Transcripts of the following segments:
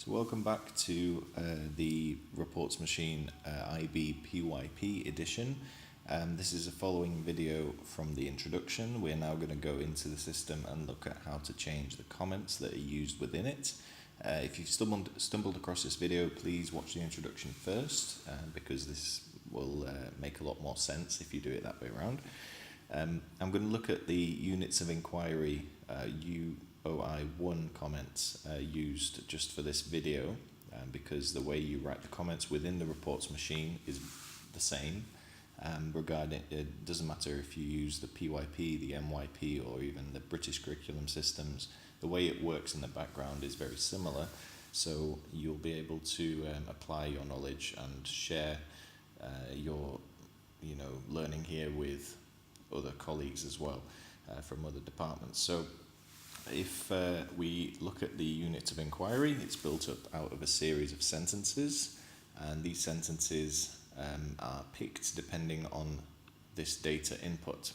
So welcome back to the Reports Machine IB PYP Edition. This is a following video from the introduction. We're now going to go into the system and look at how to change the comments that are used within it. If you've stumbled across this video, please watch the introduction first because this will make a lot more sense if you do it that way around. I'm going to look at the units of inquiry UOI1 comments used just for this video because the way you write the comments within the reports machine is the same. Regarding it doesn't matter if you use the PYP, the MYP, or even the British curriculum systems. The way it works in the background is very similar, so you'll be able to apply your knowledge and share your learning here with other colleagues as well from other departments. So if we look at the unit of inquiry, it's built up out of a series of sentences, and these sentences are picked depending on this data input.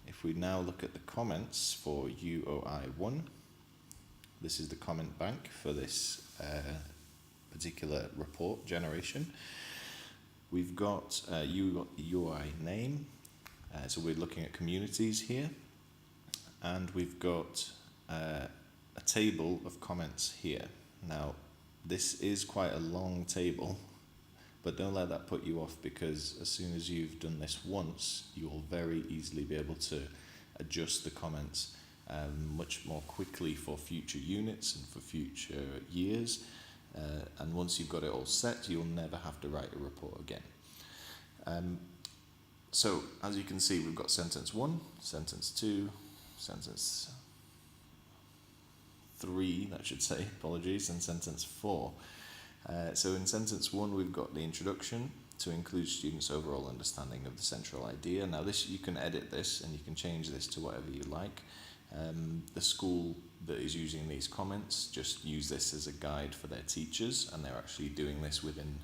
If we now look at the comments for UOI1, this is the comment bank for this particular report generation. We've got UI name, so we're looking at communities here, and we've got a table of comments here. Now, this is quite a long table, but don't let that put you off, because as soon as you've done this once, you'll very easily be able to adjust the comments much more quickly for future units and for future years. And once you've got it all set, you'll never have to write a report again. So as you can see, we've got sentence 1, sentence 2, sentence 3, that should say, apologies, and sentence 4. So in sentence 1, we've got the introduction to include students' overall understanding of the central idea. Now this, you can edit this and you can change this to whatever you like. The school that is using these comments just use this as a guide for their teachers, and they're actually doing this within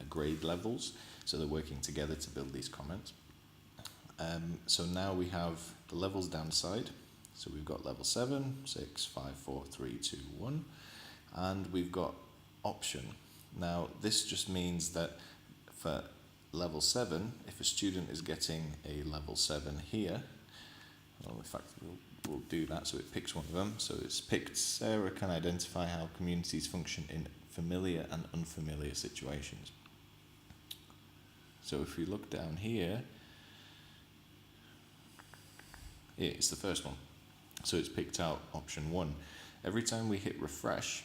grade levels, so they're working together to build these comments. So now we have the levels downside. So we've got level 7, 6, 5, 4, 3, 2, 1, and we've got option. Now this just means that for level 7, if a student is getting a level 7 here, well, in fact we'll do that, so it picks one of them. So it's picked Sarah can identify how communities function in familiar and unfamiliar situations. So if we look down here, it's the first one. So it's picked out option 1. Every time we hit refresh,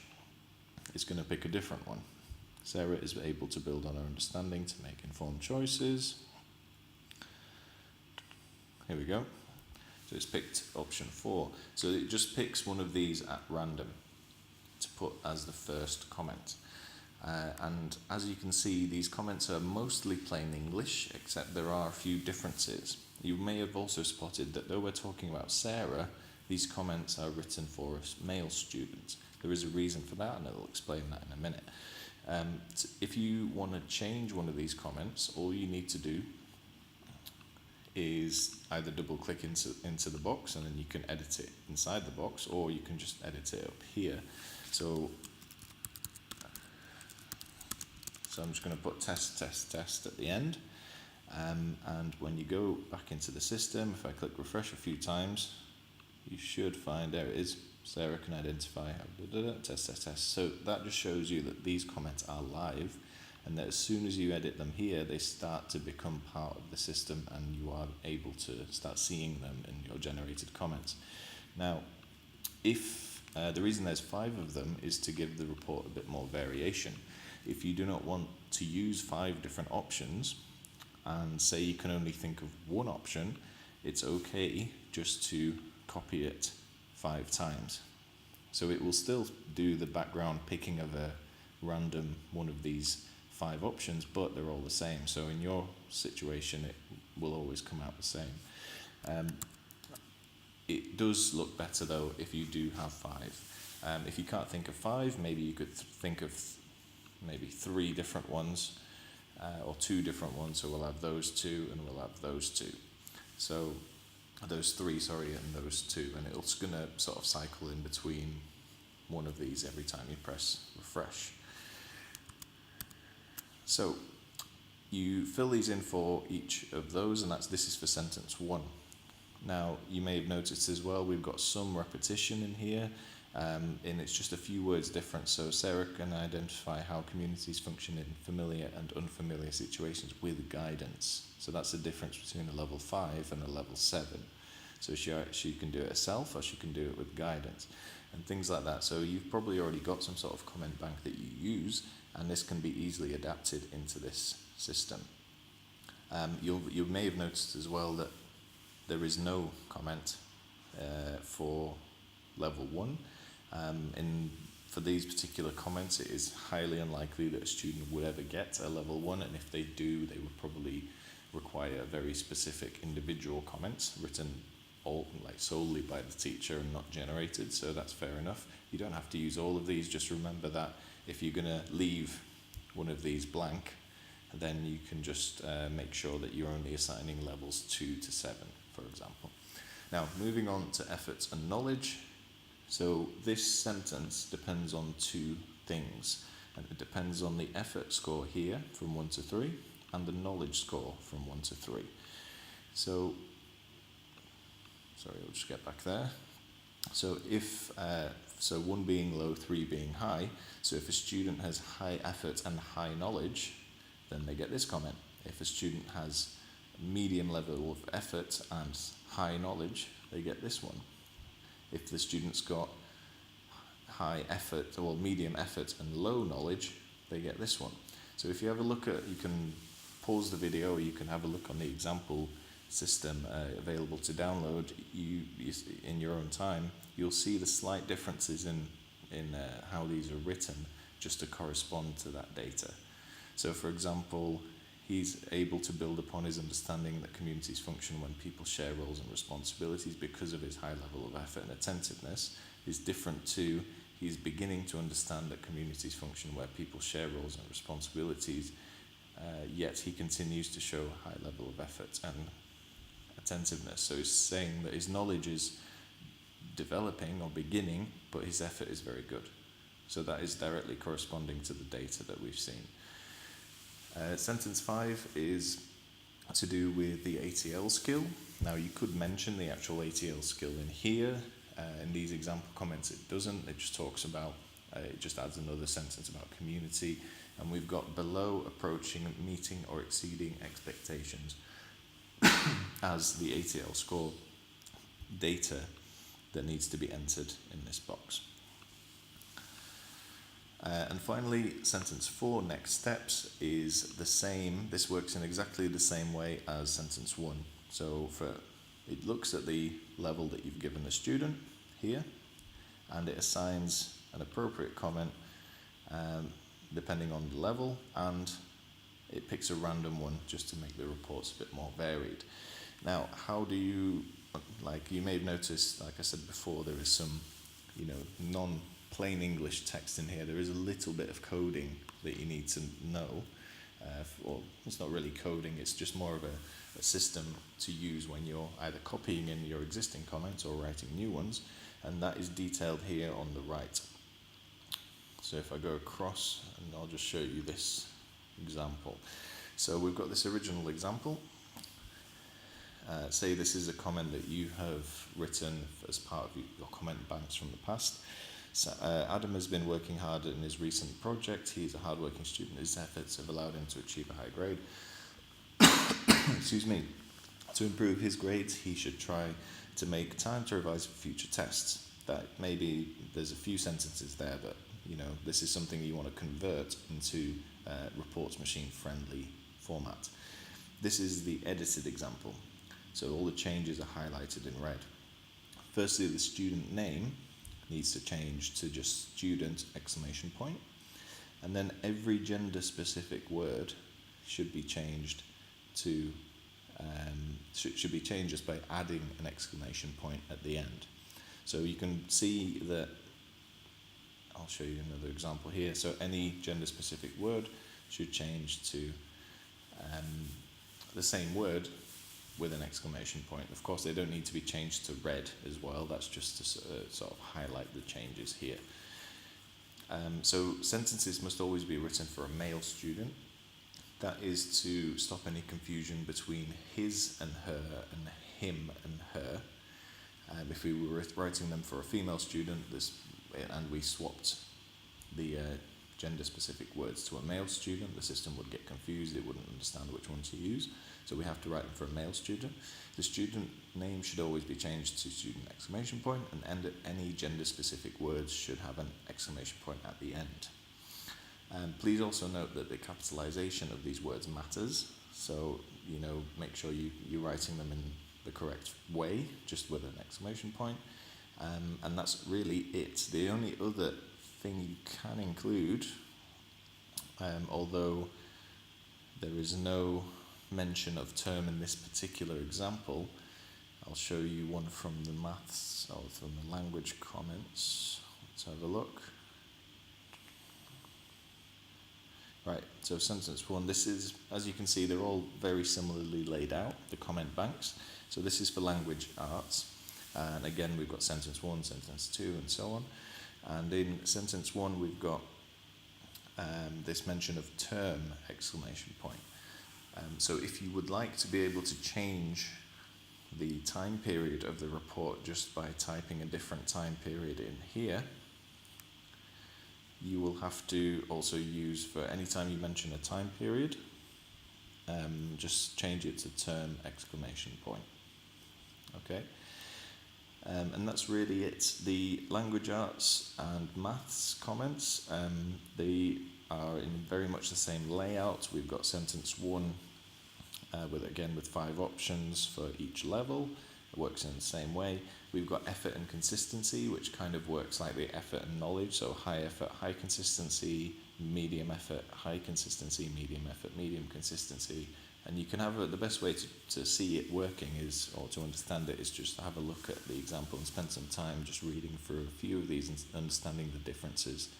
it's going to pick a different one. Sarah is able to build on her understanding to make informed choices. Here we go. So it's picked option 4. So it just picks one of these at random to put as the first comment. And as you can see, these comments are mostly plain English, except there are a few differences. You may have also spotted that though we're talking about Sarah, these comments are written for a male student. There is a reason for that, and I'll explain that in a minute. If you want to change one of these comments, all you need to do is either double click into the box, and then you can edit it inside the box, or you can just edit it up here. So I'm just going to put test, test, test at the end. And when you go back into the system, if I click refresh a few times, you should find, there it is, Sarah can identify how, test, test, test. So that just shows you that these comments are live, and that as soon as you edit them here, they start to become part of the system, and you are able to start seeing them in your generated comments. Now, if the reason there's 5 of them is to give the report a bit more variation. If you do not want to use 5 different options, and say you can only think of one option, it's okay just to copy it 5 times. So it will still do the background picking of a random one of these 5 options, but they're all the same. So in your situation, it will always come out the same. It does look better though if you do have 5. If you can't think of 5, maybe you could think of maybe 3 different ones, or 2 different ones. So we'll have those 2 and we'll have those 2. So those 3, sorry, and those 2, and it's going to sort of cycle in between one of these every time you press refresh. So you fill these in for each of those, and this is for sentence 1. Now, you may have noticed as well, we've got some repetition in here, and it's just a few words different. So Sarah can identify how communities function in familiar and unfamiliar situations with guidance. So that's the difference between a level 5 and a level 7. So she can do it herself, or she can do it with guidance, and things like that. So you've probably already got some sort of comment bank that you use, and this can be easily adapted into this system. You may have noticed as well that there is no comment for level 1. For these particular comments, it is highly unlikely that a student would ever get a level 1, and if they do, they would probably require very specific individual comments written solely by the teacher and not generated, so that's fair enough. You don't have to use all of these, just remember that if you're going to leave one of these blank, then you can just make sure that you're only assigning levels 2 to 7, for example. Now, moving on to efforts and knowledge. So this sentence depends on 2 things, and it depends on the effort score here from 1 to 3 and the knowledge score from 1 to 3. So, sorry, I'll just get back there. So if 1 being low, 3 being high, so if a student has high effort and high knowledge, then they get this comment. If a student has medium level of effort and high knowledge, they get this one. If the student's got high effort, or medium effort and low knowledge, they get this one. So if you have a look at, you can pause the video, or you can have a look on the example system available to download. You in your own time, you'll see the slight differences in how these are written just to correspond to that data. So for example, he's able to build upon his understanding that communities function when people share roles and responsibilities because of his high level of effort and attentiveness, is different to he's beginning to understand that communities function where people share roles and responsibilities, yet he continues to show a high level of effort and attentiveness. So he's saying that his knowledge is developing or beginning, but his effort is very good. So that is directly corresponding to the data that we've seen. Sentence 5 is to do with the ATL skill. Now you could mention the actual ATL skill in here. In these example comments it doesn't, it just talks about, it just adds another sentence about community. And we've got below approaching, meeting or exceeding expectations as the ATL score data that needs to be entered in this box. And finally, sentence 4, next steps, is the same. This works in exactly the same way as sentence 1. So it looks at the level that you've given the student here, and it assigns an appropriate comment depending on the level, and it picks a random one just to make the reports a bit more varied. Now, how do you, you may have noticed, like I said before, there is some, non-plain English text in here. There is a little bit of coding that you need to know. Well, it's not really coding, it's just more of a system to use when you're either copying in your existing comments or writing new ones, and that is detailed here on the right. So if I go across, and I'll just show you this example. So we've got this original example. Say this is a comment that you have written as part of your comment banks from the past. So, Adam has been working hard in his recent project. He's a hard-working student. His efforts have allowed him to achieve a high grade. Excuse me. To improve his grades, he should try to make time to revise for future tests. That maybe there's a few sentences there, but this is something you want to convert into reports machine friendly format. This is the edited example. So all the changes are highlighted in red. Firstly, the student name needs to change to just student ! And then every gender specific word should be changed to should be changed just by adding an ! At the end. So you can see that, I'll show you another example here. So any gender specific word should change to the same word with an ! Of course, they don't need to be changed to red as well. That's just to sort of highlight the changes here. So sentences must always be written for a male student. That is to stop any confusion between his and her and him and her. If we were writing them for a female student and we swapped the gender-specific words to a male student, the system would get confused, it wouldn't understand which one to use. So we have to write them for a male student. The student name should always be changed to student exclamation point, and any gender-specific words should have an exclamation point at the end. Please also note that the capitalization of these words matters, so make sure you're writing them in the correct way, just with an exclamation point. And that's really it. The only other thing you can include, although there is no mention of term in this particular example, I'll show you one from the maths or from the language comments. Let's have a look. Right, so sentence one, this is, as you can see, they're all very similarly laid out, the comment banks. So this is for language arts. And again, we've got sentence one, sentence two, and so on. And in sentence one, we've got this mention of term exclamation point. So if you would like to be able to change the time period of the report just by typing a different time period in here, you will have to also use, for any time you mention a time period, just change it to term exclamation point. Okay? And that's really it. The language arts and maths comments, they are in very much the same layout. We've got sentence one with 5 options for each level. It works in the same way. We've got effort and consistency, which kind of works like the effort and knowledge. So high effort, high consistency, medium effort, high consistency, medium effort, medium consistency. And you can have the best way to see it working is, or to understand it, is just to have a look at the example and spend some time just reading through a few of these and understanding the differences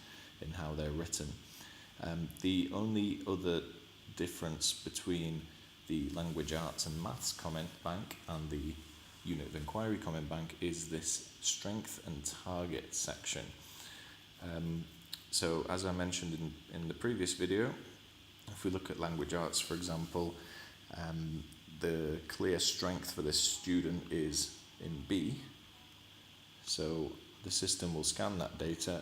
in how they're written. The only other difference between the language arts and maths comment bank and the unit of inquiry comment bank is this strength and target section. So as I mentioned in the previous video, if we look at language arts, for example, the clear strength for this student is in B. So the system will scan that data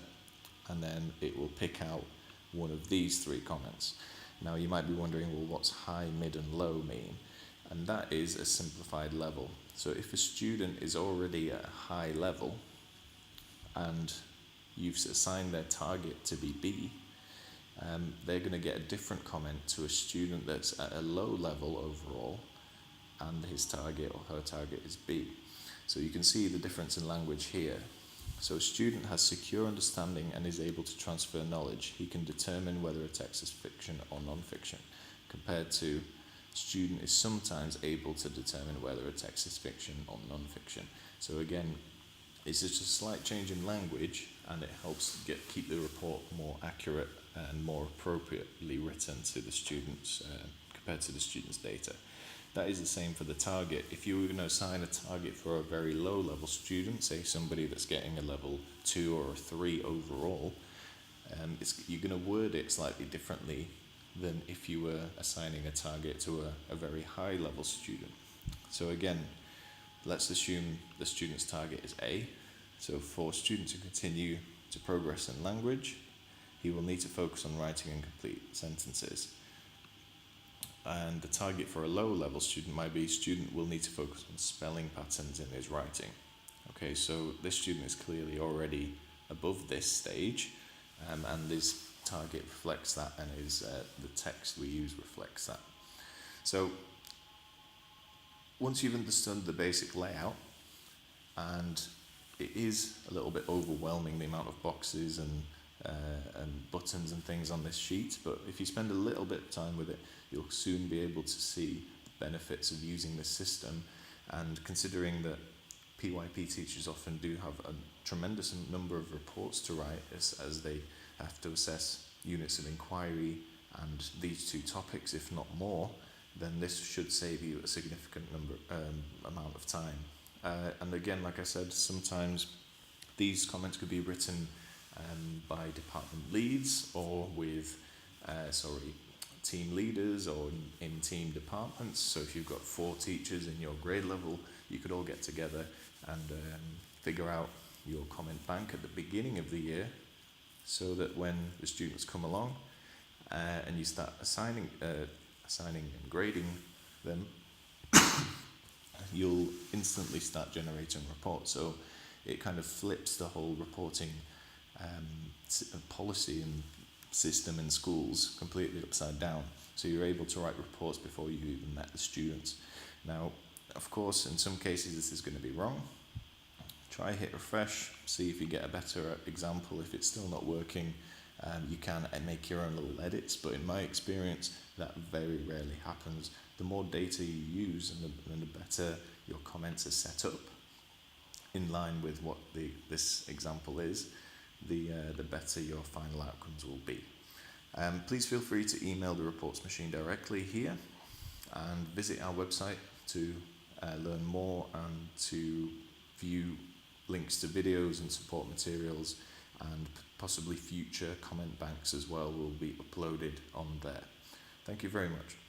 and then it will pick out one of these 3 comments. Now you might be wondering, well, what's high, mid and low mean? And that is a simplified level. So if a student is already at a high level and you've assigned their target to be B, they're going to get a different comment to a student that's at a low level overall and his target or her target is B. So you can see the difference in language here. So a student has secure understanding and is able to transfer knowledge. He can determine whether a text is fiction or non-fiction, compared to student is sometimes able to determine whether a text is fiction or non-fiction. So again, it's just a slight change in language and it helps keep the report more accurate and more appropriately written to the students compared to the student's data. That is the same for the target. If you were going to assign a target for a very low level student, say somebody that's getting a level 2 or a 3 overall, you're going to word it slightly differently than if you were assigning a target to a very high level student. So again, let's assume the student's target is A. So for a student to continue to progress in language, he will need to focus on writing and complete sentences. And the target for a low level student might be student will need to focus on spelling patterns in his writing. Okay, so this student is clearly already above this stage, and this target reflects that, and the text we use reflects that. So once you've understood the basic layout, and it is a little bit overwhelming, the amount of boxes and buttons and things on this sheet, but if you spend a little bit of time with it, you'll soon be able to see the benefits of using this system. And considering that PYP teachers often do have a tremendous number of reports to write as they have to assess units of inquiry and these 2 topics, if not more, then this should save you a significant amount of time. And again, like I said, sometimes these comments could be written by department leads or with team leaders or in team departments. So if you've got 4 teachers in your grade level, you could all get together and figure out your comment bank at the beginning of the year, so that when the students come along and you start assigning and grading them, you'll instantly start generating reports. So it kind of flips the whole reporting policy and system in schools completely upside down. So you're able to write reports before you even met the students. Now, of course, in some cases this is going to be wrong. Try hit refresh, see if you get a better example. If it's still not working, you can make your own little edits, but in my experience that very rarely happens. The more data you use and the better your comments are set up in line with what this example is, the better your final outcomes will be. Please feel free to email the reports machine directly here, and visit our website to learn more and to view links to videos and support materials, and possibly future comment banks as well will be uploaded on there. Thank you very much.